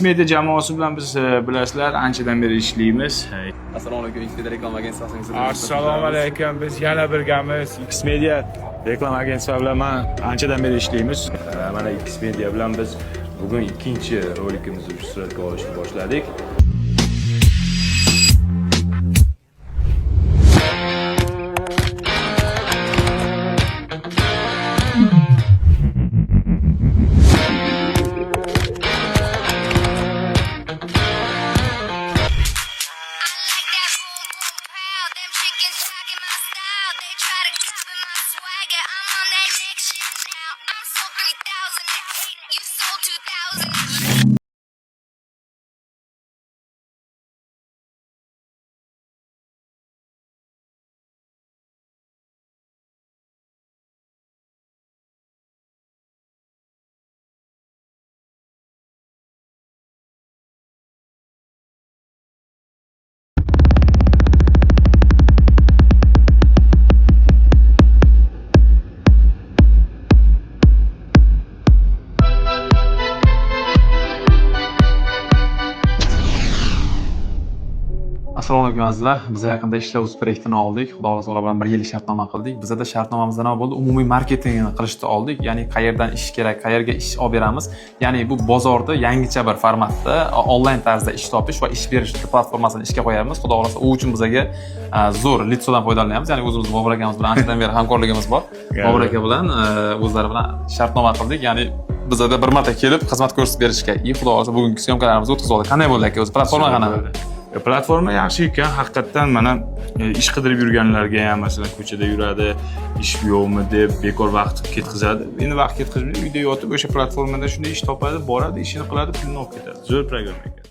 Media jamoasi bilan biz bilasizlar, anchadan beri ishlaymiz. Assalomu alaykum, Xmedia reklama agentstiyasining Assalomu alaykum. Biz yana birgamiz. Xmedia reklama agentstiyasi bilan anchadan beri ishlaymiz. Mana Xmedia bilan biz bugun ikkinchi rolikimizni suratga olishni boshladik. Assalomu alaykum azizlar. Biz yaqinda ishlash proyektini oldik. Xudo xolasa ular bilan bir yil shartnoma qildik. Bizda shartnomamizda nima bo'ldi? Umumiy marketingni qilishni oldik. Ya'ni qayerdan ish kerak, qayerga ish olib beramiz. Ya'ni bu bozorda yangicha bir formatda onlayn tarzda ish topish va ish berish platformasini ishga qo'yamiz. Xudo xolasa u uchun bizga zo'r litsodan foydalanamiz. Ya'ni o'zimiz Bobur akamiz bilan anchadan beri hamkorligimiz bor. Bobur aka bilan o'zlari bilan shartnoma qildik. Ya'ni bizda bir marta kelib xizmat ko'rsatib berishga. Xudo xolasa bugungi syomkalarimizni o'tkazib oldik. Qanday bo'ldi aka? O'zi platforma qanaqa bo'ldi? Platforma yaxshi ekan, haqiqatdan mana ish qidirib yurganlarga ham, masalan, ko'chada yuradi, ish yo'qmi deb bekor vaqt ketkazadi. Endi vaqt ketkazmaydi, uyda yotib o'sha platformada shunday ish topadi, boradi, ishini qiladi, pulini olib ketadi. Zo'r program ekan.